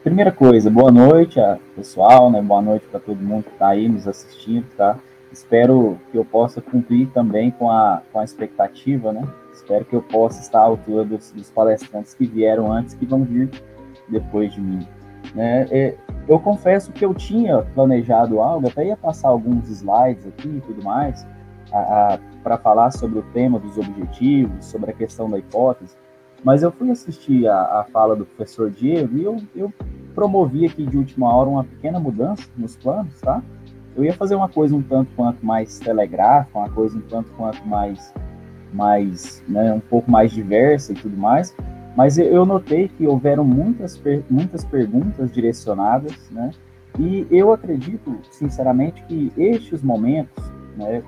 Primeira coisa, boa noite, pessoal, né? Boa noite para todo mundo que está aí nos assistindo, tá? Espero que eu possa cumprir também com a expectativa, né? Espero que eu possa estar à altura dos palestrantes que vieram antes, que vão vir depois de mim, né? Eu confesso que eu tinha planejado algo, até ia passar alguns slides aqui e tudo mais, para falar sobre o tema dos objetivos, sobre a questão da hipótese, mas eu fui assistir a fala do professor Diego e eu promovi aqui de última hora uma pequena mudança nos planos, tá? Eu ia fazer uma coisa um tanto quanto mais telegráfica, uma coisa um tanto quanto né, um pouco mais diversa e tudo mais, mas eu notei que houveram muitas perguntas direcionadas, né? E eu acredito, sinceramente, que estes momentos, né,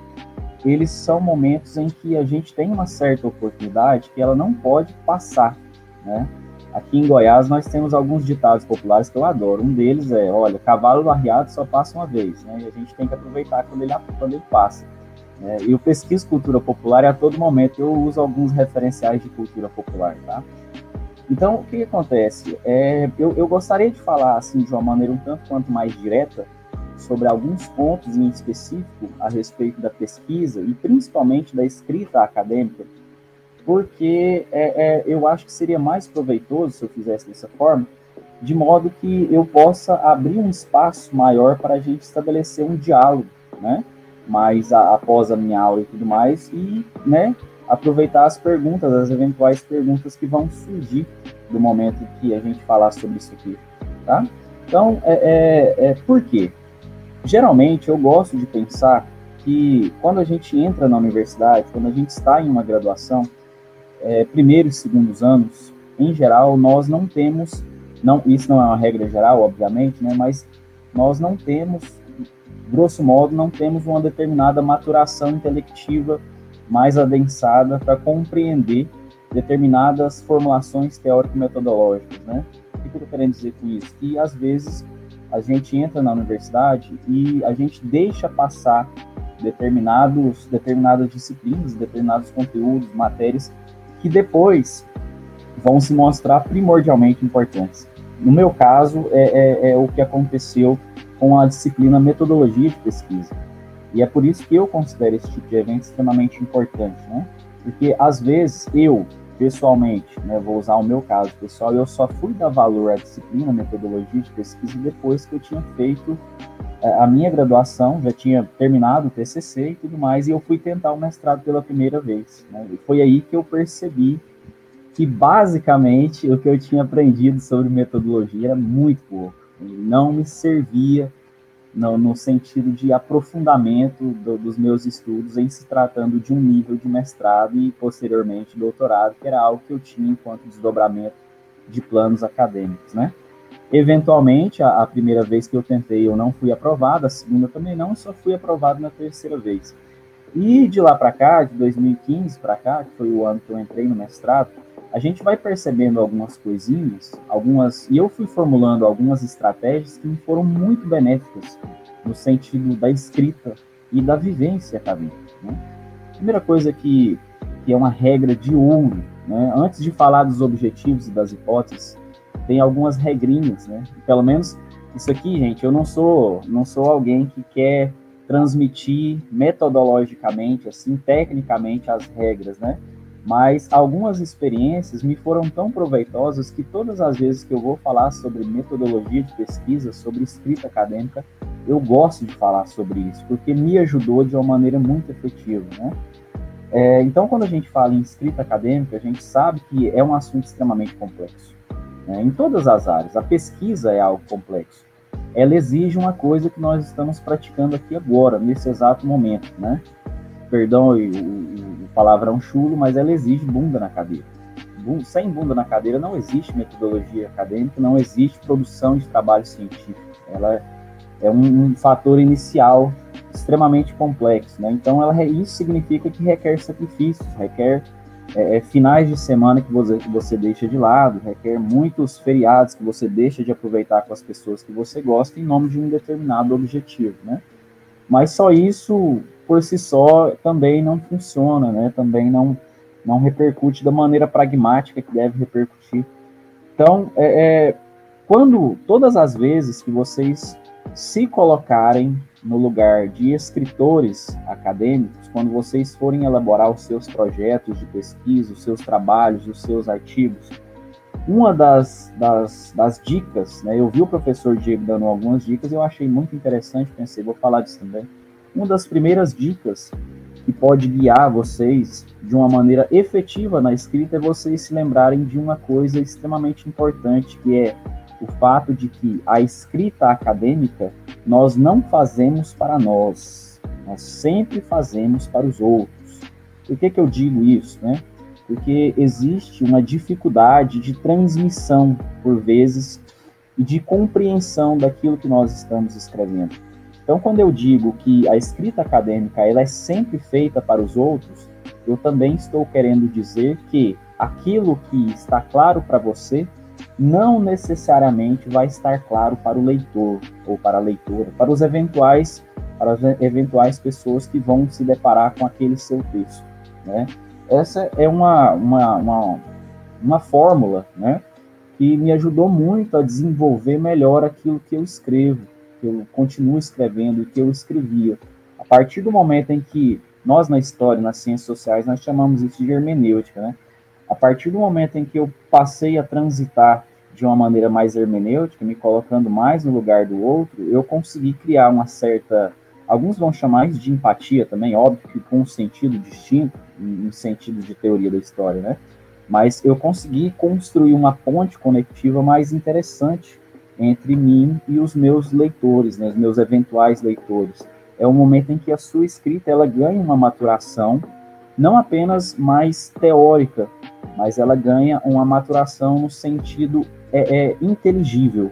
eles são momentos em que a gente tem uma certa oportunidade que ela não pode passar, né? Aqui em Goiás nós temos alguns ditados populares que eu adoro. Um deles é, olha, cavalo arriado só passa uma vez, né? E a gente tem que aproveitar quando ele passa. Né? E eu pesquiso cultura popular e a todo momento eu uso alguns referenciais de cultura popular, tá? Então, o que acontece? Eu gostaria de falar, assim, de uma maneira um tanto quanto mais direta, sobre alguns pontos em específico a respeito da pesquisa e principalmente da escrita acadêmica, porque eu acho que seria mais proveitoso se eu fizesse dessa forma, de modo que eu possa abrir um espaço maior para a gente estabelecer um diálogo, né? Mas após a minha aula e tudo mais, e, né, aproveitar as perguntas, as eventuais perguntas que vão surgir do momento que a gente falar sobre isso aqui, tá? Então, por quê? Geralmente, eu gosto de pensar que quando a gente entra na universidade, quando a gente está em uma graduação, primeiros e segundos anos, em geral, nós não temos, isso não é uma regra geral, obviamente, né, mas nós não temos, grosso modo, não temos uma determinada maturação intelectiva mais adensada para compreender determinadas formulações teórico-metodológicas, né? O que eu estou querendo dizer com isso? Que, às vezes, a gente entra na universidade e a gente deixa passar determinadas disciplinas, determinados conteúdos, matérias, que depois vão se mostrar primordialmente importantes. No meu caso, é o que aconteceu com a disciplina metodologia de pesquisa. E é por isso que eu considero esse tipo de evento extremamente importante, né? Porque, às vezes, eu, pessoalmente, né, vou usar o meu caso pessoal, eu só fui dar valor à disciplina metodologia de pesquisa depois que eu tinha feito a minha graduação, já tinha terminado o TCC e tudo mais, e eu fui tentar o mestrado pela primeira vez, né? E foi aí que eu percebi que, basicamente, o que eu tinha aprendido sobre metodologia era muito pouco, não me servia no sentido de aprofundamento dos meus estudos em se tratando de um nível de mestrado e, posteriormente, doutorado, que era algo que eu tinha enquanto desdobramento de planos acadêmicos, né? Eventualmente, a primeira vez que eu tentei, eu não fui aprovado, a segunda também não, só fui aprovado na terceira vez. E de lá para cá, de 2015 para cá, que foi o ano que eu entrei no mestrado, a gente vai percebendo algumas coisinhas, e eu fui formulando algumas estratégias que me foram muito benéficas no sentido da escrita e da vivência acadêmica, né? A primeira coisa que é uma regra de ouro, né? Antes de falar dos objetivos e das hipóteses, tem algumas regrinhas, né? Pelo menos isso aqui, gente, eu não sou alguém que quer transmitir metodologicamente, assim, tecnicamente as regras, né? Mas algumas experiências me foram tão proveitosas que todas as vezes que eu vou falar sobre metodologia de pesquisa, sobre escrita acadêmica, eu gosto de falar sobre isso, porque me ajudou de uma maneira muito efetiva, né? Então, quando a gente fala em escrita acadêmica, a gente sabe que é um assunto extremamente complexo, né? Em todas as áreas. A pesquisa é algo complexo. Ela exige uma coisa que nós estamos praticando aqui agora, nesse exato momento, né? Perdão o palavrão chulo, mas ela exige bunda na cadeira. Sem bunda na cadeira não existe metodologia acadêmica, não existe produção de trabalho científico. Ela é um fator inicial extremamente complexo, né? Então, isso significa que requer sacrifícios, requer finais de semana que você deixa de lado, requer muitos feriados que você deixa de aproveitar com as pessoas que você gosta em nome de um determinado objetivo, né? Mas só isso, por si só, também não funciona, né? Também não repercute da maneira pragmática que deve repercutir. Então, Todas as vezes que vocês se colocarem no lugar de escritores acadêmicos, quando vocês forem elaborar os seus projetos de pesquisa, os seus trabalhos, os seus artigos, uma das dicas, né, eu vi o professor Diego dando algumas dicas, eu achei muito interessante, pensei, vou falar disso também. Uma das primeiras dicas que pode guiar vocês de uma maneira efetiva na escrita é vocês se lembrarem de uma coisa extremamente importante, que é o fato de que a escrita acadêmica nós não fazemos para nós sempre fazemos para os outros. Por que eu digo isso, né? Porque existe uma dificuldade de transmissão, por vezes, e de compreensão daquilo que nós estamos escrevendo. Então, quando eu digo que a escrita acadêmica ela é sempre feita para os outros, eu também estou querendo dizer que aquilo que está claro para você não necessariamente vai estar claro para o leitor ou para a leitora, para as eventuais pessoas que vão se deparar com aquele seu texto, né? Essa é uma fórmula, né, que me ajudou muito a desenvolver melhor aquilo que eu escrevo, que eu continuo escrevendo e que eu escrevia. A partir do momento em que nós, na história, nas ciências sociais, nós chamamos isso de hermenêutica, né? A partir do momento em que eu passei a transitar de uma maneira mais hermenêutica, me colocando mais no lugar do outro, eu consegui criar uma certa, alguns vão chamar isso de empatia também, óbvio que com um sentido distinto, um sentido de teoria da história, né? Mas eu consegui construir uma ponte conectiva mais interessante entre mim e os meus leitores, né, os meus eventuais leitores. É o momento em que a sua escrita ela ganha uma maturação, não apenas mais teórica, mas ela ganha uma maturação no sentido inteligível.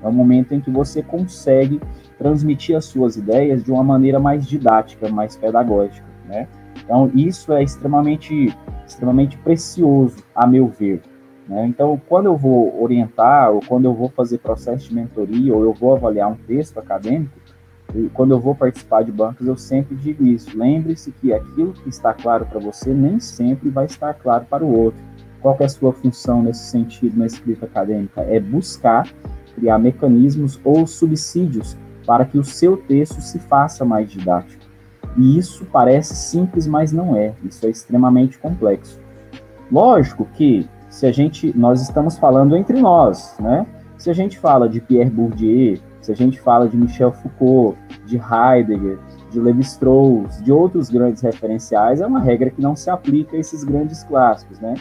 É o momento em que você consegue transmitir as suas ideias de uma maneira mais didática, mais pedagógica, né? Então, isso é extremamente precioso, a meu ver, né? Então, quando eu vou orientar, ou quando eu vou fazer processo de mentoria, ou eu vou avaliar um texto acadêmico, e quando eu vou participar de bancas, eu sempre digo isso. Lembre-se que aquilo que está claro para você nem sempre vai estar claro para o outro. Qual que é a sua função nesse sentido na escrita acadêmica? É buscar criar mecanismos ou subsídios para que o seu texto se faça mais didático. E isso parece simples, mas não é. Isso é extremamente complexo. Lógico que nós estamos falando entre nós, né? Se a gente fala de Pierre Bourdieu, se a gente fala de Michel Foucault, de Heidegger, de Lévi-Strauss, de outros grandes referenciais, é uma regra que não se aplica a esses grandes clássicos, né?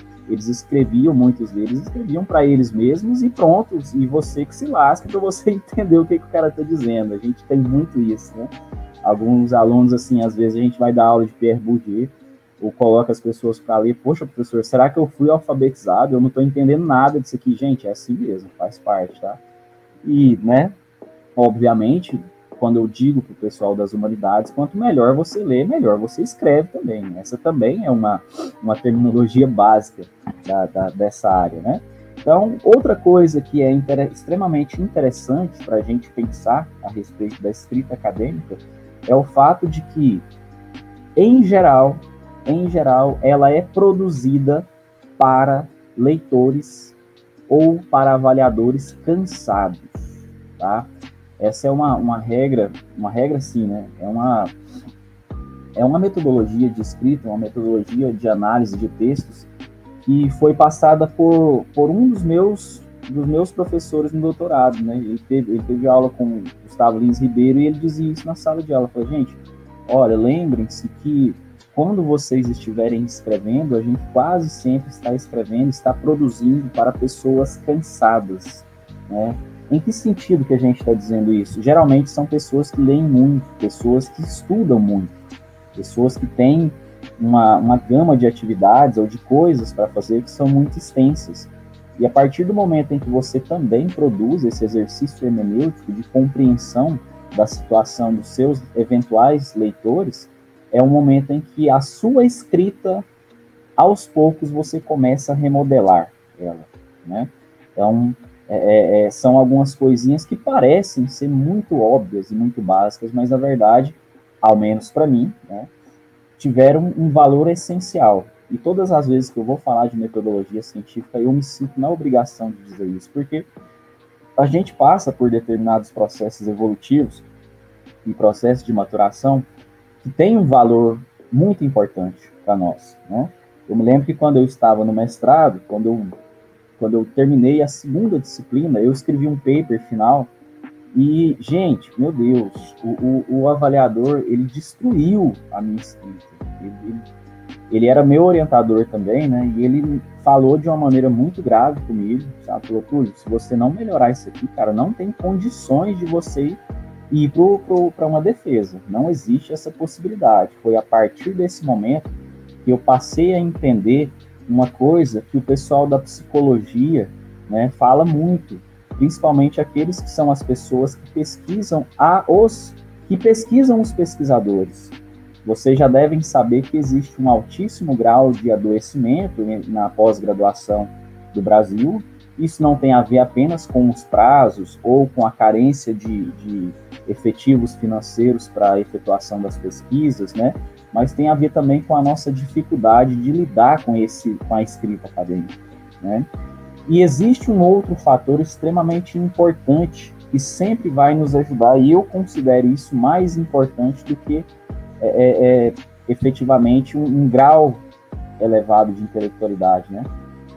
Muitos deles escreviam para eles mesmos e pronto, e você que se lasca para você entender o que o cara está dizendo. A gente tem muito isso, né? Alguns alunos, assim, às vezes a gente vai dar aula de Pierre Bourdieu, ou coloca as pessoas para ler, poxa, professor, será que eu fui alfabetizado? Eu não estou entendendo nada disso aqui. Gente, é assim mesmo, faz parte, tá? E, né, obviamente, quando eu digo para o pessoal das humanidades, quanto melhor você lê, melhor você escreve também. Essa também é uma terminologia básica dessa área, né? Então, outra coisa que é extremamente interessante para a gente pensar a respeito da escrita acadêmica é o fato de que, em geral, ela é produzida para leitores ou para avaliadores cansados, tá? Essa é uma regra sim, né? É uma metodologia de escrita, uma metodologia de análise de textos que foi passada por um dos meus professores no doutorado, né? Ele teve aula com o Gustavo Lins Ribeiro e ele dizia isso na sala de aula. Falou, gente, olha, lembrem-se que quando vocês estiverem escrevendo, a gente quase sempre está escrevendo, está produzindo para pessoas cansadas, né? Em que sentido que a gente está dizendo isso? Geralmente são pessoas que leem muito, pessoas que estudam muito, pessoas que têm uma gama de atividades ou de coisas para fazer que são muito extensas. E a partir do momento em que você também produz esse exercício hermenêutico de compreensão da situação dos seus eventuais leitores, é um momento em que a sua escrita, aos poucos, você começa a remodelar ela, né? Então, são algumas coisinhas que parecem ser muito óbvias e muito básicas, mas, na verdade, ao menos para mim, né, tiveram um valor essencial. E todas as vezes que eu vou falar de metodologia científica, eu me sinto na obrigação de dizer isso, porque a gente passa por determinados processos evolutivos e processos de maturação que tem um valor muito importante para nós, né? Eu me lembro que quando eu estava no mestrado, quando eu terminei a segunda disciplina, eu escrevi um paper final e, gente, meu Deus, o avaliador, ele destruiu a minha escrita. Ele era meu orientador também, né? E ele falou de uma maneira muito grave comigo, sabe? Falou, Túlio, se você não melhorar isso aqui, cara, não tem condições de você ir para uma defesa. Não existe essa possibilidade. Foi a partir desse momento que eu passei a entender uma coisa que o pessoal da psicologia, né, fala muito, principalmente aqueles que são as pessoas que pesquisam os pesquisadores. Vocês já devem saber que existe um altíssimo grau de adoecimento na pós-graduação do Brasil. Isso não tem a ver apenas com os prazos ou com a carência de efetivos financeiros para a efetuação das pesquisas, né? Mas tem a ver também com a nossa dificuldade de lidar com a escrita acadêmica, né? E existe um outro fator extremamente importante que sempre vai nos ajudar, e eu considero isso mais importante do que efetivamente um grau elevado de intelectualidade, né?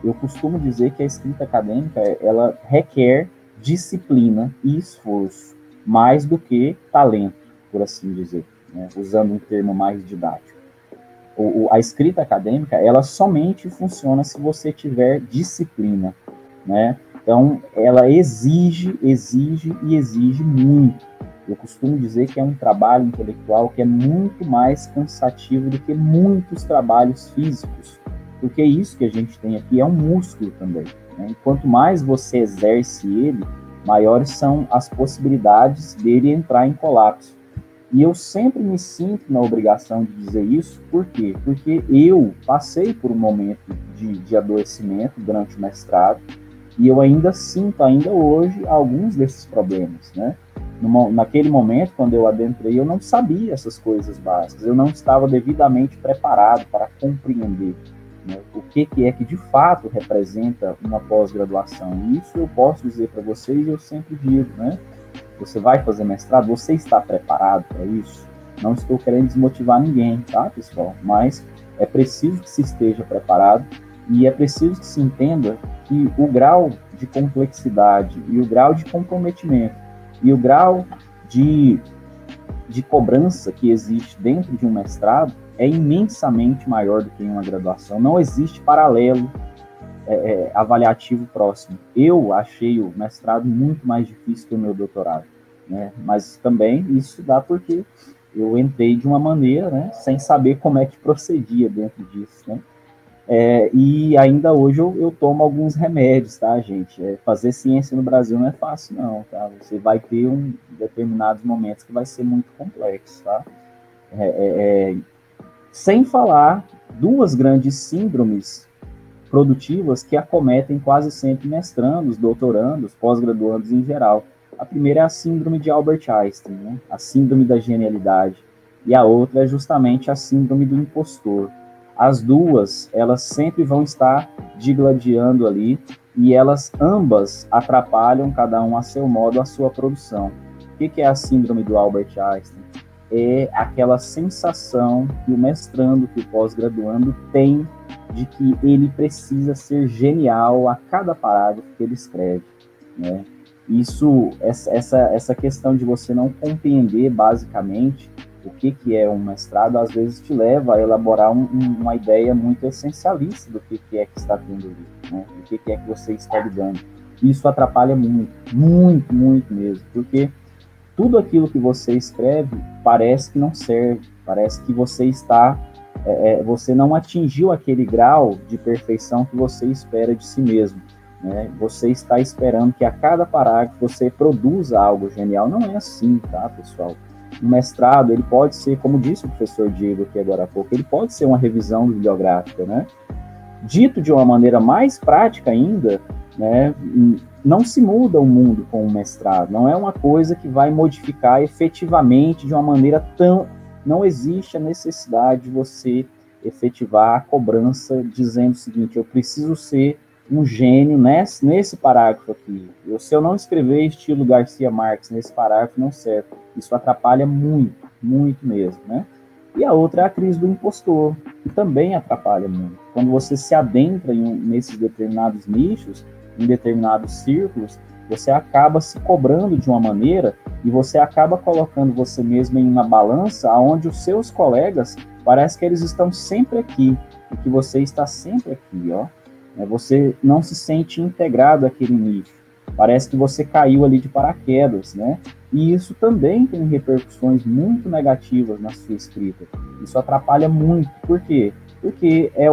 Eu costumo dizer que a escrita acadêmica, ela requer disciplina e esforço, mais do que talento, por assim dizer, né? Usando um termo mais didático. A escrita acadêmica, ela somente funciona se você tiver disciplina, né? Então, ela exige muito. Eu costumo dizer que é um trabalho intelectual que é muito mais cansativo do que muitos trabalhos físicos, porque isso que a gente tem aqui é um músculo também, né? E quanto mais você exerce ele, maiores são as possibilidades dele entrar em colapso. E eu sempre me sinto na obrigação de dizer isso, por quê? Porque eu passei por um momento de adoecimento durante o mestrado, e eu ainda sinto, ainda hoje, alguns desses problemas, né? Naquele momento, quando eu adentrei, eu não sabia essas coisas básicas, eu não estava devidamente preparado para compreender, né, o que é que de fato representa uma pós-graduação. E isso eu posso dizer para vocês, eu sempre digo, né? Você vai fazer mestrado, você está preparado para isso? Não estou querendo desmotivar ninguém, tá, pessoal? Mas é preciso que se esteja preparado e é preciso que se entenda que o grau de complexidade e o grau de comprometimento e o grau de cobrança que existe dentro de um mestrado é imensamente maior do que em uma graduação. Não existe paralelo avaliativo próximo. Eu achei o mestrado muito mais difícil que o meu doutorado, né? Mas também isso dá porque eu entrei de uma maneira, né, sem saber como é que procedia dentro disso, né? E ainda hoje eu tomo alguns remédios, tá, gente? Fazer ciência no Brasil não é fácil, não, tá? Você vai ter determinados momentos que vai ser muito complexo, tá? Sem falar duas grandes síndromes produtivas que acometem quase sempre mestrandos, doutorandos, pós-graduandos em geral. A primeira é a síndrome de Albert Einstein, né? A síndrome da genialidade. E a outra é justamente a síndrome do impostor. As duas, elas sempre vão estar digladiando ali e elas ambas atrapalham, cada um a seu modo, a sua produção. O que é a síndrome do Albert Einstein? É aquela sensação que o mestrando, que o pós-graduando tem de que ele precisa ser genial a cada parágrafo que ele escreve, né? Essa questão de você não compreender basicamente o que é um mestrado, às vezes te leva a elaborar uma ideia muito essencialista do que é que está tendo ali, né? Do que é que você está lidando. Isso atrapalha muito, muito, muito mesmo, porque tudo aquilo que você escreve parece que não serve, parece que você está, você não atingiu aquele grau de perfeição que você espera de si mesmo, né? Você está esperando que a cada parágrafo você produza algo genial. Não é assim, tá, pessoal? Um mestrado, ele pode ser, como disse o professor Diego aqui agora há pouco, ele pode ser uma revisão bibliográfica, né? Dito de uma maneira mais prática ainda, né, não se muda o mundo com o mestrado, não é uma coisa que vai modificar efetivamente de uma maneira tão... Não existe a necessidade de você efetivar a cobrança dizendo o seguinte, eu preciso ser um gênio nesse parágrafo aqui. Se eu não escrever estilo Garcia Marques nesse parágrafo, não serve. Isso atrapalha muito, muito mesmo, né? E a outra é a crise do impostor, que também atrapalha muito. Quando você se adentra nesses determinados nichos, em determinados círculos, você acaba se cobrando de uma maneira e você acaba colocando você mesmo em uma balança onde os seus colegas, parece que eles estão sempre aqui, e que você está sempre aqui, ó. Você não se sente integrado àquele nicho. Parece que você caiu ali de paraquedas, né? E isso também tem repercussões muito negativas na sua escrita. Isso atrapalha muito. Por quê? Porque é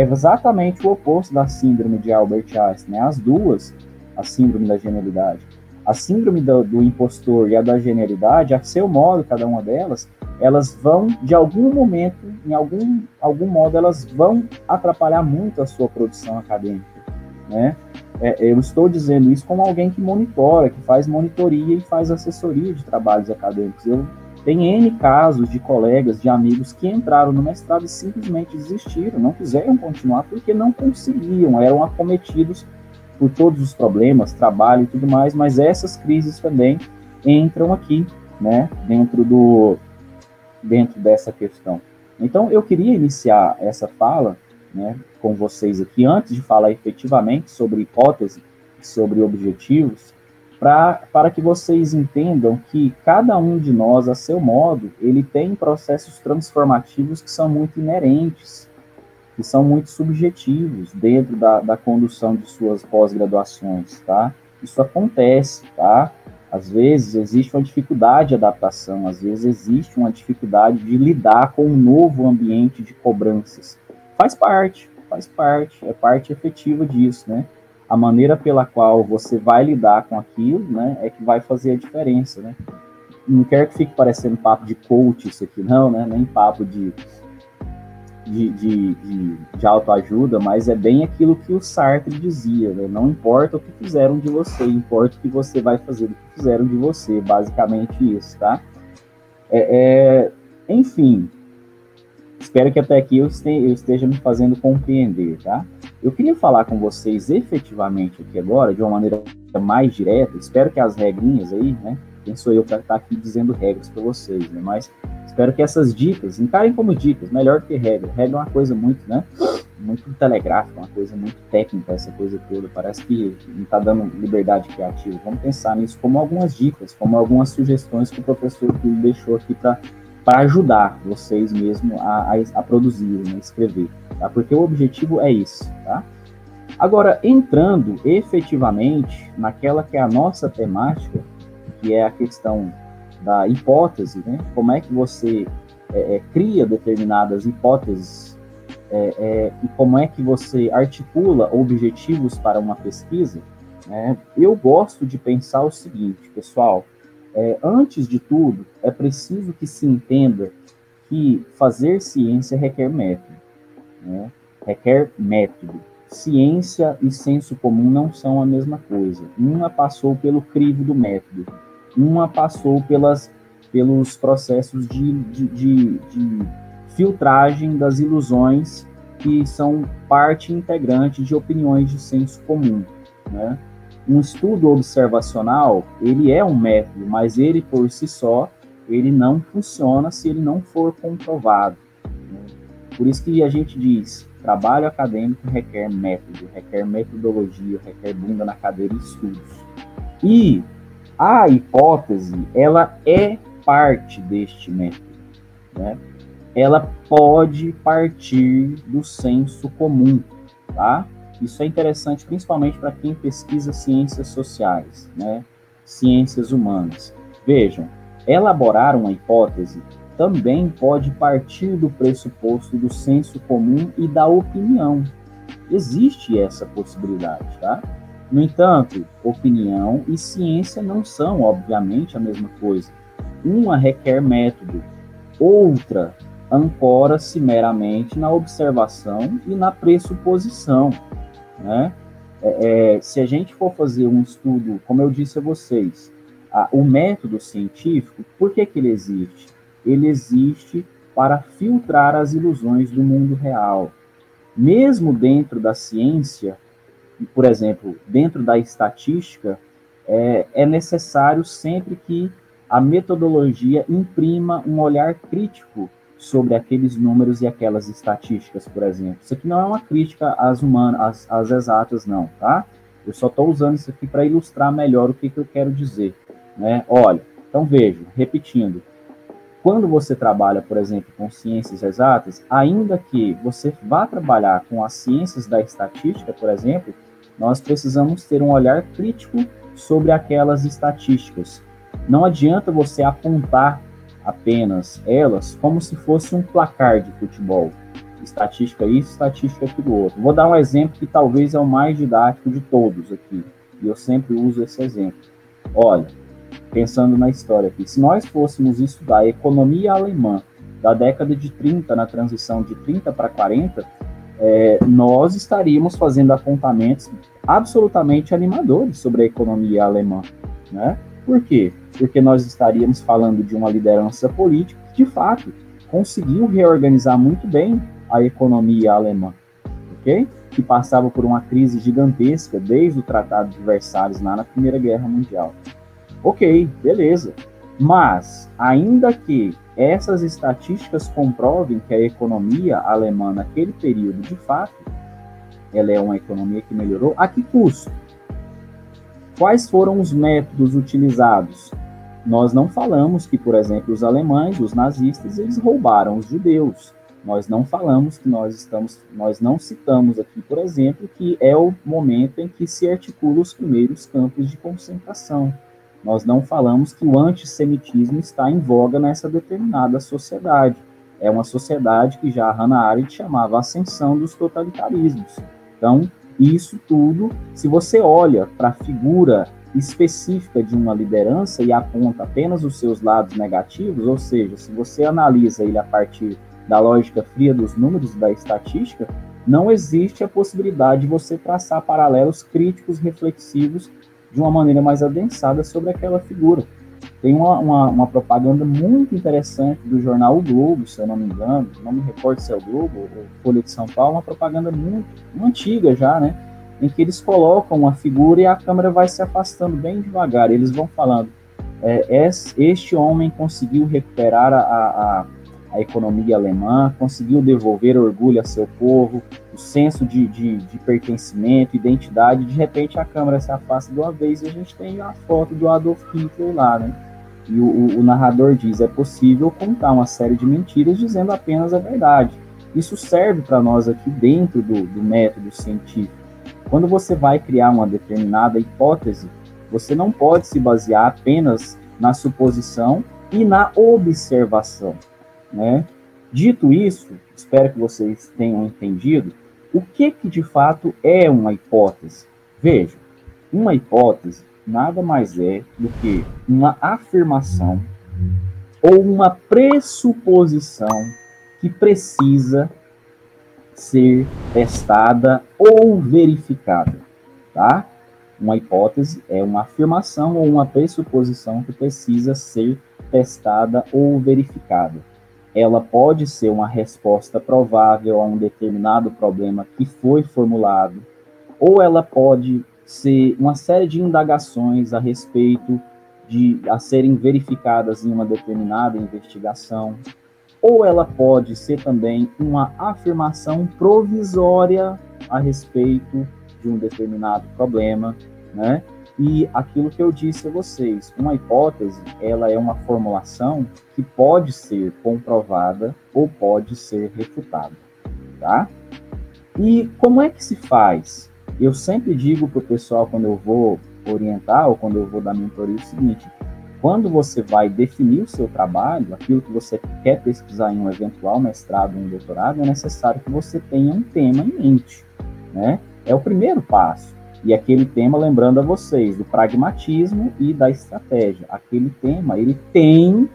exatamente o oposto da síndrome de Albert Einstein, né? As duas, a síndrome da genialidade. A síndrome do impostor e a da genialidade, a seu modo, cada uma delas, elas vão, de algum momento, em algum modo, elas vão atrapalhar muito a sua produção acadêmica, né? Eu estou dizendo isso como alguém que monitora, que faz monitoria e faz assessoria de trabalhos acadêmicos. Eu tenho N casos de colegas, de amigos que entraram no mestrado e simplesmente desistiram, não quiseram continuar porque não conseguiam, eram acometidos por todos os problemas, trabalho e tudo mais, mas essas crises também entram aqui, né, dentro dessa questão. Então, eu queria iniciar essa fala, né, com vocês aqui, antes de falar efetivamente sobre hipótese, sobre objetivos, para que vocês entendam que cada um de nós, a seu modo, ele tem processos transformativos que são muito inerentes, que são muito subjetivos dentro da condução de suas pós-graduações, tá? Isso acontece, tá? Às vezes existe uma dificuldade de adaptação, às vezes existe uma dificuldade de lidar com um novo ambiente de cobranças. Faz parte, é parte efetiva disso, né? A maneira pela qual você vai lidar com aquilo, né, é que vai fazer a diferença, né? Não quero que fique parecendo papo de coach isso aqui, não, né? Nem papo de autoajuda, mas é bem aquilo que o Sartre dizia, né? Não importa o que fizeram de você, importa o que você vai fazer do que fizeram de você, basicamente isso, tá? Enfim, espero que até aqui eu esteja me fazendo compreender, tá? Eu queria falar com vocês efetivamente aqui agora, de uma maneira mais direta, espero que as regrinhas aí, né? Quem sou eu para estar aqui dizendo regras para vocês, né? Mas espero que essas dicas, encarem como dicas, melhor do que regra. Regra é uma coisa muito, né? Muito telegráfica, uma coisa muito técnica, essa coisa toda. Parece que não está dando liberdade criativa. Vamos pensar nisso como algumas dicas, como algumas sugestões que o professor deixou aqui para ajudar vocês mesmo a produzir, né? Escrever, tá? Porque o objetivo é isso, tá? Agora, entrando efetivamente naquela que é a nossa temática, que é a questão da hipótese, né? Como é que você cria determinadas hipóteses e como é que você articula objetivos para uma pesquisa, né? Eu gosto de pensar o seguinte, pessoal, antes de tudo, é preciso que se entenda que fazer ciência requer método, né? Requer método. Ciência e senso comum não são a mesma coisa. Uma passou pelo crivo do método, uma passou pelos processos de filtragem das ilusões que são parte integrante de opiniões de senso comum, né? Um estudo observacional, ele é um método, mas ele por si só, ele não funciona se ele não for comprovado, né? Por isso que a gente diz, trabalho acadêmico requer método, requer metodologia, requer bunda na cadeira e estudos. E a hipótese, ela é parte deste método, né? Ela pode partir do senso comum, tá? Isso é interessante principalmente para quem pesquisa ciências sociais, né? Ciências humanas. Vejam, elaborar uma hipótese também pode partir do pressuposto do senso comum e da opinião. Existe essa possibilidade, tá? No entanto, opinião e ciência não são, obviamente, a mesma coisa. Uma requer método, outra ancora-se meramente na observação e na pressuposição, né? Se a gente for fazer um estudo, como eu disse a vocês, o método científico, por que ele existe? Ele existe para filtrar as ilusões do mundo real. Mesmo dentro da ciência, por exemplo, dentro da estatística, é necessário sempre que a metodologia imprima um olhar crítico sobre aqueles números e aquelas estatísticas, por exemplo. Isso aqui não é uma crítica às humanas, às exatas, não, tá? Eu só estou usando isso aqui para ilustrar melhor o que eu quero dizer, né? Olha, então veja, repetindo, quando você trabalha, por exemplo, com ciências exatas, ainda que você vá trabalhar com as ciências da estatística, por exemplo, nós precisamos ter um olhar crítico sobre aquelas estatísticas. Não adianta você apontar apenas elas como se fosse um placar de futebol. Estatística isso, estatística aquilo outro. Vou dar um exemplo que talvez é o mais didático de todos aqui, e eu sempre uso esse exemplo. Olha, pensando na história aqui, se nós fôssemos estudar a economia alemã da década de 30, na transição de 30 para 40, nós estaríamos fazendo apontamentos absolutamente animadores sobre a economia alemã, né? Por quê? Porque nós estaríamos falando de uma liderança política que, de fato, conseguiu reorganizar muito bem a economia alemã, ok? Que passava por uma crise gigantesca desde o Tratado de Versalhes, lá na Primeira Guerra Mundial. Ok, beleza. Mas, ainda que essas estatísticas comprovem que a economia alemã naquele período, de fato, ela é uma economia que melhorou, a que custo? Quais foram os métodos utilizados? Nós não falamos que, por exemplo, os alemães, os nazistas, eles roubaram os judeus. Nós não falamos que nós não citamos aqui, por exemplo, que é o momento em que se articulam os primeiros campos de concentração. Nós não falamos que o antissemitismo está em voga nessa determinada sociedade. É uma sociedade que já a Hannah Arendt chamava ascensão dos totalitarismos. Então, isso tudo, se você olha para a figura específica de uma liderança e aponta apenas os seus lados negativos, ou seja, se você analisa ele a partir da lógica fria dos números da estatística, não existe a possibilidade de você traçar paralelos críticos, reflexivos, de uma maneira mais adensada sobre aquela figura. Tem uma propaganda muito interessante do jornal O Globo, se eu não me engano, não me recordo se é o Globo ou Folha de São Paulo, uma propaganda muito antiga já, né? Em que eles colocam uma figura e a câmera vai se afastando bem devagar. Eles vão falando, este homem conseguiu recuperar a economia alemã, conseguiu devolver orgulho a seu povo, o senso de pertencimento, identidade. De repente a câmera se afasta de uma vez e a gente tem a foto do Adolf Hitler lá, né? E o narrador diz, é possível contar uma série de mentiras dizendo apenas a verdade. Isso serve para nós aqui dentro do método científico. Quando você vai criar uma determinada hipótese, você não pode se basear apenas na suposição e na observação, né? Dito isso, espero que vocês tenham entendido o que de fato é uma hipótese. Veja, uma hipótese nada mais é do que uma afirmação ou uma pressuposição que precisa ser testada ou verificada, tá? Uma hipótese é uma afirmação ou uma pressuposição que precisa ser testada ou verificada. Ela pode ser uma resposta provável a um determinado problema que foi formulado, ou ela pode ser uma série de indagações a respeito a serem verificadas em uma determinada investigação, ou ela pode ser também uma afirmação provisória a respeito de um determinado problema, né? E aquilo que eu disse a vocês, uma hipótese, ela é uma formulação que pode ser comprovada ou pode ser refutada, tá? E como é que se faz? Eu sempre digo para o pessoal, quando eu vou orientar ou quando eu vou dar mentoria, o seguinte: quando você vai definir o seu trabalho, aquilo que você quer pesquisar em um eventual mestrado ou um doutorado, é necessário que você tenha um tema em mente, né? É o primeiro passo. E aquele tema, lembrando a vocês, do pragmatismo e da estratégia. Aquele tema, ele tem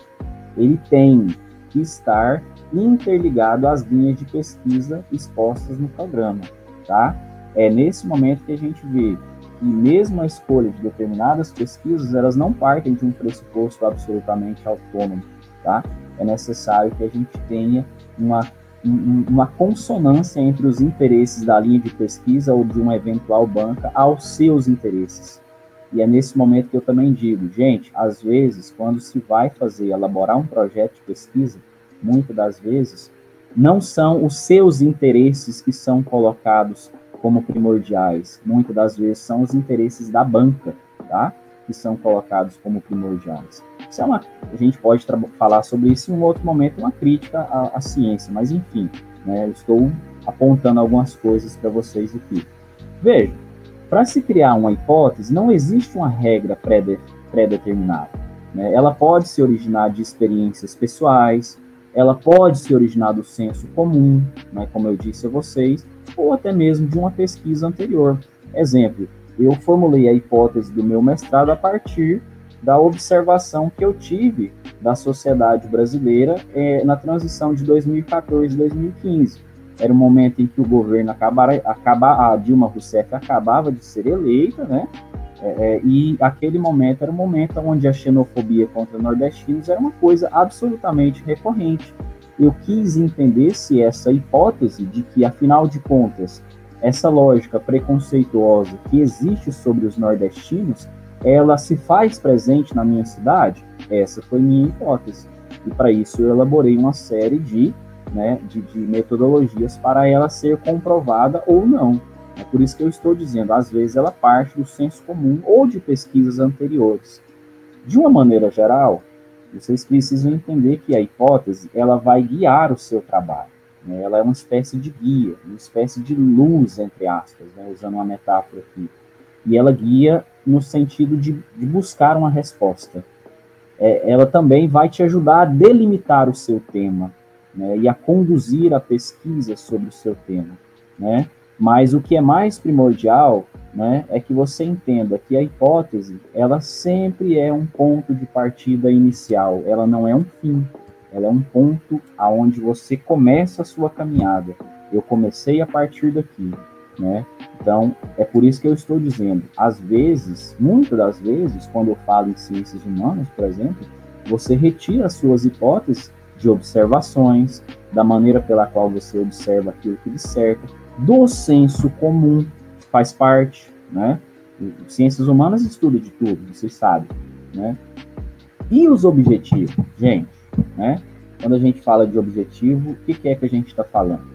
que estar interligado às linhas de pesquisa expostas no programa, tá? É nesse momento que a gente vê que mesmo a escolha de determinadas pesquisas, elas não partem de um pressuposto absolutamente autônomo, tá? É necessário que a gente tenha uma uma consonância entre os interesses da linha de pesquisa ou de uma eventual banca aos seus interesses. E é nesse momento que eu também digo, gente, às vezes, quando se vai elaborar um projeto de pesquisa, muitas das vezes, não são os seus interesses que são colocados como primordiais, muitas das vezes são os interesses da banca, tá? Que são colocados como primordiais. A gente pode falar sobre isso em um outro momento, uma crítica à ciência, mas enfim, né, eu estou apontando algumas coisas para vocês aqui. Veja, para se criar uma hipótese, não existe uma regra pré-determinada. Né? Ela pode se originar de experiências pessoais, ela pode se originar do senso comum, né, como eu disse a vocês, ou até mesmo de uma pesquisa anterior. Exemplo, eu formulei a hipótese do meu mestrado a partir da observação que eu tive da sociedade brasileira na transição de 2014 e 2015. Era um momento em que o governo a Dilma Rousseff acabava de ser eleita, né? E aquele momento era um momento onde a xenofobia contra nordestinos era uma coisa absolutamente recorrente. Eu quis entender se essa hipótese de que, afinal de contas, essa lógica preconceituosa que existe sobre os nordestinos, ela se faz presente na minha cidade? Essa foi minha hipótese. E para isso eu elaborei uma série de metodologias para ela ser comprovada ou não. É por isso que eu estou dizendo, às vezes ela parte do senso comum ou de pesquisas anteriores. De uma maneira geral, vocês precisam entender que a hipótese ela vai guiar o seu trabalho. Né? Ela é uma espécie de guia, uma espécie de luz, entre aspas, né? Usando uma metáfora aqui. E ela guia no sentido de buscar uma resposta. Ela também vai te ajudar a delimitar o seu tema, né? E a conduzir a pesquisa sobre o seu tema, né? Mas o que é mais primordial, né, é que você entenda que a hipótese, ela sempre é um ponto de partida inicial, ela não é um fim, ela é um ponto aonde você começa a sua caminhada. Eu comecei a partir daqui, né? Então, é por isso que eu estou dizendo, às vezes, muitas das vezes, quando eu falo em ciências humanas, por exemplo, você retira as suas hipóteses de observações, da maneira pela qual você observa aquilo que disserta, do senso comum, faz parte, né? Ciências humanas estuda de tudo, vocês sabem, né? E os objetivos, gente, né? Quando a gente fala de objetivo, o que é que a gente está falando?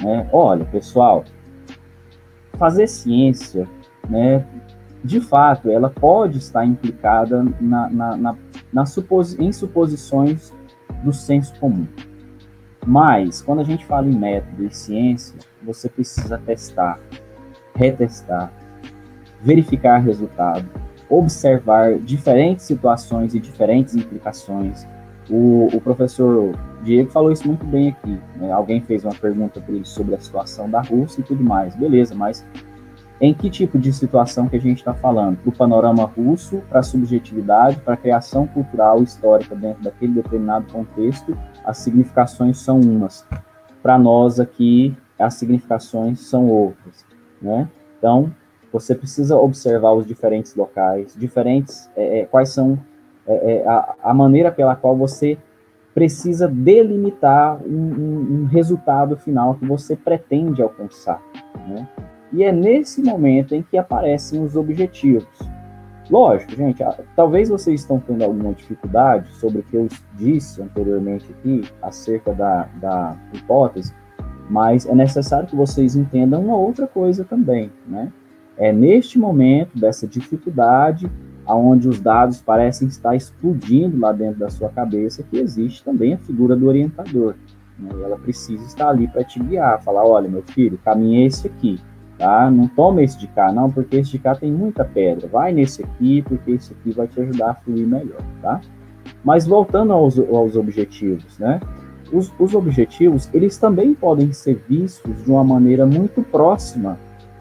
Né? Olha, pessoal, fazer ciência, né, de fato, ela pode estar implicada em suposições do senso comum. Mas, quando a gente fala em método e ciência, você precisa testar, retestar, verificar resultado, observar diferentes situações e diferentes implicações. O professor Diego falou isso muito bem aqui, né? Alguém fez uma pergunta para ele sobre a situação da Rússia e tudo mais. Beleza, mas em que tipo de situação que a gente está falando? Do panorama russo, para a subjetividade, para a criação cultural histórica dentro daquele determinado contexto, as significações são umas. Para nós aqui, as significações são outras, né? Então, você precisa observar os diferentes locais, quais são a maneira pela qual você precisa delimitar um resultado final que você pretende alcançar, né? E é nesse momento em que aparecem os objetivos. Lógico, gente, talvez vocês estão tendo alguma dificuldade sobre o que eu disse anteriormente aqui, acerca da hipótese, mas é necessário que vocês entendam uma outra coisa também, né? É neste momento dessa dificuldade, onde os dados parecem estar explodindo lá dentro da sua cabeça, que existe também a figura do orientador, né? E ela precisa estar ali para te guiar, falar, olha, meu filho, o caminho é esse aqui. Tá? Não toma esse de cá, não, porque esse de cá tem muita pedra. Vai nesse aqui, porque esse aqui vai te ajudar a fluir melhor, tá? Mas voltando aos objetivos, né? Os objetivos, eles também podem ser vistos de uma maneira muito próxima,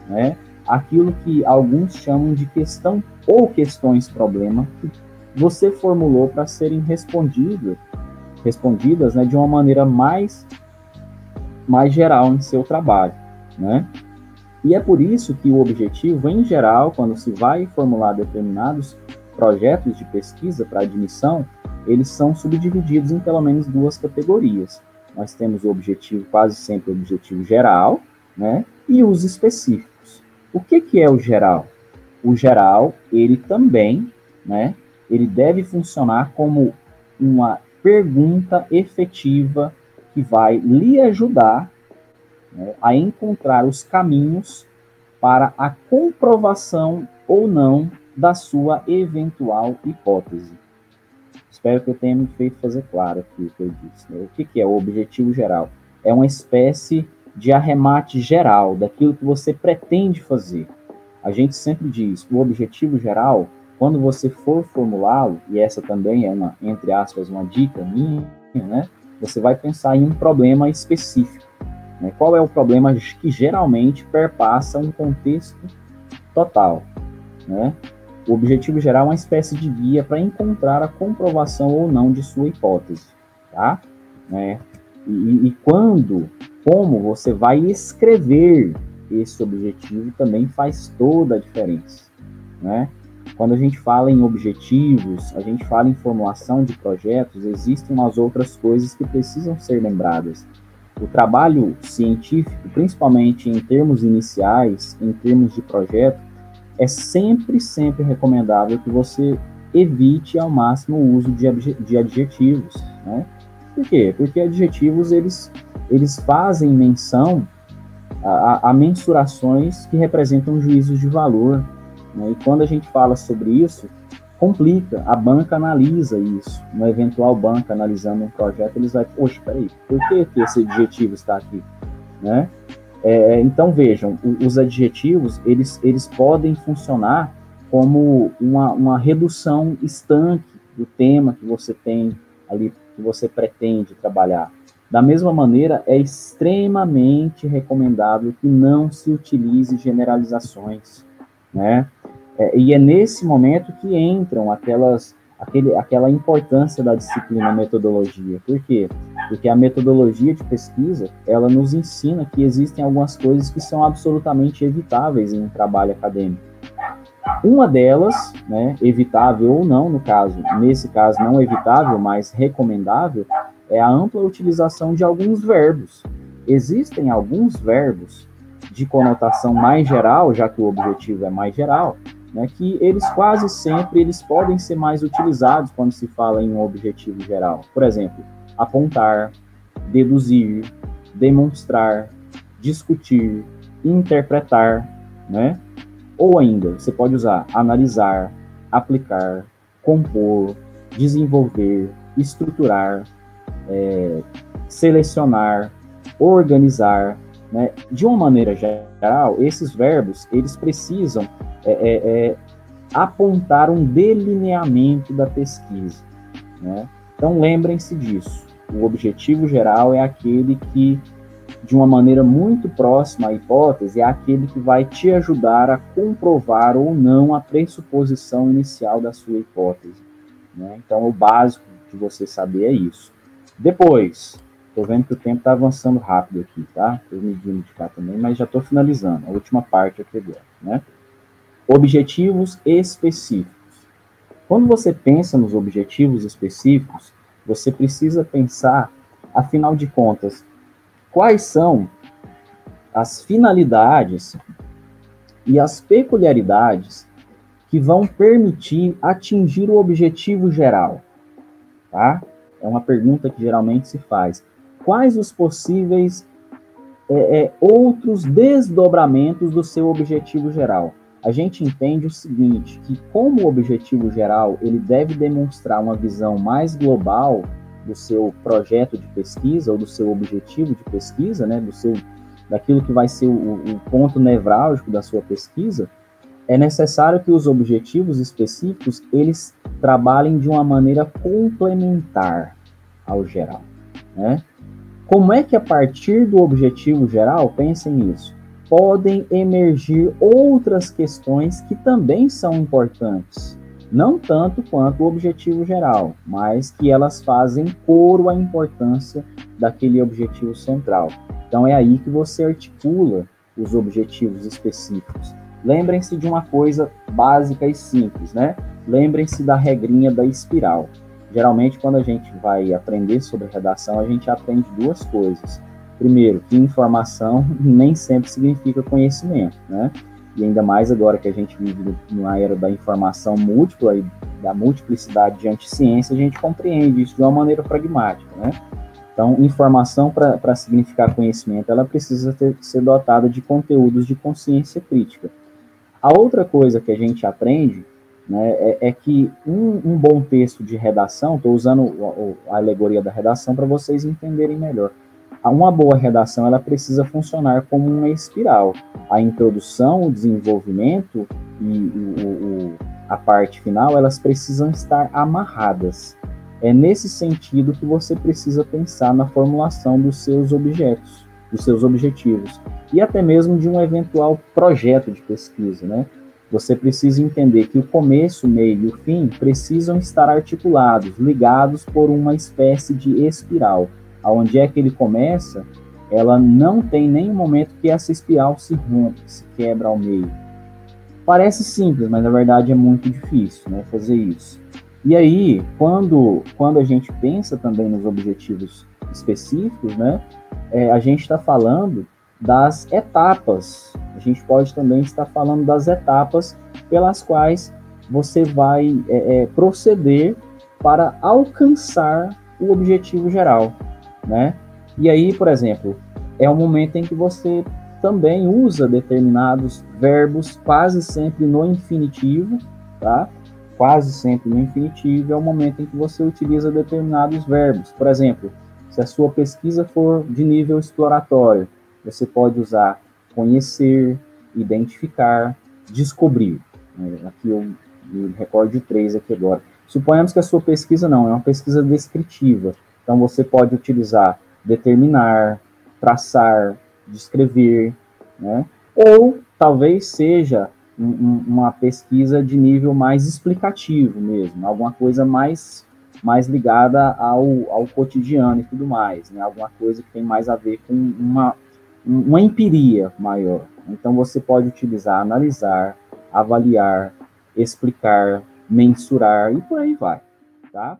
né? Aquilo que alguns chamam de questão ou questões-problema que você formulou para serem respondidas, né, de uma maneira mais geral em seu trabalho, né? E é por isso que o objetivo, em geral, quando se vai formular determinados projetos de pesquisa para admissão, eles são subdivididos em pelo menos duas categorias. nós temos o objetivo, quase sempre o objetivo geral, né? E os específicos. O que é o geral? O geral, ele também, né? Ele deve funcionar como uma pergunta efetiva que vai lhe ajudar, né, a encontrar os caminhos para a comprovação ou não da sua eventual hipótese. Espero que eu tenha me feito fazer claro aqui o que eu disse, né? O que é o objetivo geral? É uma espécie de arremate geral daquilo que você pretende fazer. A gente sempre diz, o objetivo geral, quando você for formulá-lo, e essa também é uma, entre aspas, uma dica minha, né? Você vai pensar em um problema específico, né? Qual é o problema que geralmente perpassa um contexto total, né? O objetivo geral é uma espécie de guia para encontrar a comprovação ou não de sua hipótese, tá? Né? E como você vai escrever esse objetivo também faz toda a diferença, né? Quando a gente fala em objetivos, a gente fala em formulação de projetos, existem umas outras coisas que precisam ser lembradas. O trabalho científico, principalmente em termos iniciais, em termos de projeto, é sempre recomendável que você evite ao máximo o uso de adjetivos, né? Por quê? Porque adjetivos, eles fazem menção a mensurações que representam juízos de valor, né? E quando a gente fala sobre isso, complica. A banca analisa isso. Uma eventual banca analisando um projeto, eles vão, poxa, peraí, por que esse adjetivo está aqui, né? Então, vejam, os adjetivos, eles podem funcionar como uma redução estanque do tema que você tem ali, que você pretende trabalhar. Da mesma maneira, é extremamente recomendável que não se utilize generalizações, né? E é nesse momento que entram aquela importância da disciplina metodologia. Por quê? Porque a metodologia de pesquisa, ela nos ensina que existem algumas coisas que são absolutamente evitáveis em um trabalho acadêmico. Uma delas, né, evitável ou não, nesse caso não evitável, mas recomendável, é a ampla utilização de alguns verbos. Existem alguns verbos de conotação mais geral, já que o objetivo é mais geral, né, que eles quase sempre podem ser mais utilizados quando se fala em um objetivo geral. Por exemplo, apontar, deduzir, demonstrar, discutir, interpretar, né? Ou ainda, você pode usar analisar, aplicar, compor, desenvolver, estruturar, selecionar, organizar, né? De uma maneira geral, esses verbos, eles precisam apontar um delineamento da pesquisa, né? Então, lembrem-se disso. O objetivo geral é aquele que, de uma maneira muito próxima à hipótese, é aquele que vai te ajudar a comprovar ou não a pressuposição inicial da sua hipótese, né? Então, o básico de você saber é isso. Depois, estou vendo que o tempo está avançando rápido aqui, tá? Estou medindo de cá também, mas já estou finalizando. A última parte aqui agora, né? Objetivos específicos. Quando você pensa nos objetivos específicos, você precisa pensar, afinal de contas, quais são as finalidades e as peculiaridades que vão permitir atingir o objetivo geral, tá? É uma pergunta que geralmente se faz. Quais os possíveis outros desdobramentos do seu objetivo geral? A gente entende o seguinte, que como o objetivo geral, ele deve demonstrar uma visão mais global do seu projeto de pesquisa, ou do seu objetivo de pesquisa, né, daquilo que vai ser o ponto nevrálgico da sua pesquisa, é necessário que os objetivos específicos, eles trabalhem de uma maneira complementar ao geral, né? Como é que a partir do objetivo geral, pensem nisso, podem emergir outras questões que também são importantes, não tanto quanto o objetivo geral, mas que elas fazem coro à importância daquele objetivo central. Então é aí que você articula os objetivos específicos. Lembrem-se de uma coisa básica e simples, né? Lembrem-se da regrinha da espiral. Geralmente, quando a gente vai aprender sobre redação, a gente aprende duas coisas. Primeiro, que informação nem sempre significa conhecimento, né? E ainda mais agora que a gente vive numa era da informação múltipla e da multiplicidade de ciência, a gente compreende isso de uma maneira pragmática, né? Então, informação, para significar conhecimento, ela precisa ser dotada de conteúdos de consciência crítica. A outra coisa que a gente aprende, né, é que um bom texto de redação, estou usando a alegoria da redação para vocês entenderem melhor. Uma boa redação, ela precisa funcionar como uma espiral. A introdução, o desenvolvimento e a parte final, elas precisam estar amarradas. É nesse sentido que você precisa pensar na formulação dos seus objetos, dos seus objetivos, e até mesmo de um eventual projeto de pesquisa, né? Você precisa entender que o começo, o meio e o fim precisam estar articulados, ligados por uma espécie de espiral. Aonde é que ele começa, ela não tem nenhum momento que essa espiral se rompe, se quebra ao meio. Parece simples, mas na verdade é muito difícil, né, fazer isso. E aí, quando a gente pensa também nos objetivos específicos, né, a gente está falando das etapas. A gente pode também estar falando das etapas pelas quais você vai proceder para alcançar o objetivo geral, né? E aí, por exemplo, é um momento em que você também usa determinados verbos, quase sempre no infinitivo, tá? Quase sempre no infinitivo é o momento em que você utiliza determinados verbos. Por exemplo, se a sua pesquisa for de nível exploratório, você pode usar conhecer, identificar, descobrir. Aqui eu me recordo de 3 aqui agora. Suponhamos que a sua pesquisa não, é uma pesquisa descritiva. Então, você pode utilizar determinar, traçar, descrever, né? Ou talvez seja uma pesquisa de nível mais explicativo mesmo, alguma coisa mais ligada ao cotidiano e tudo mais, né? Alguma coisa que tem mais a ver com uma empiria maior. Então, você pode utilizar analisar, avaliar, explicar, mensurar e por aí vai, tá?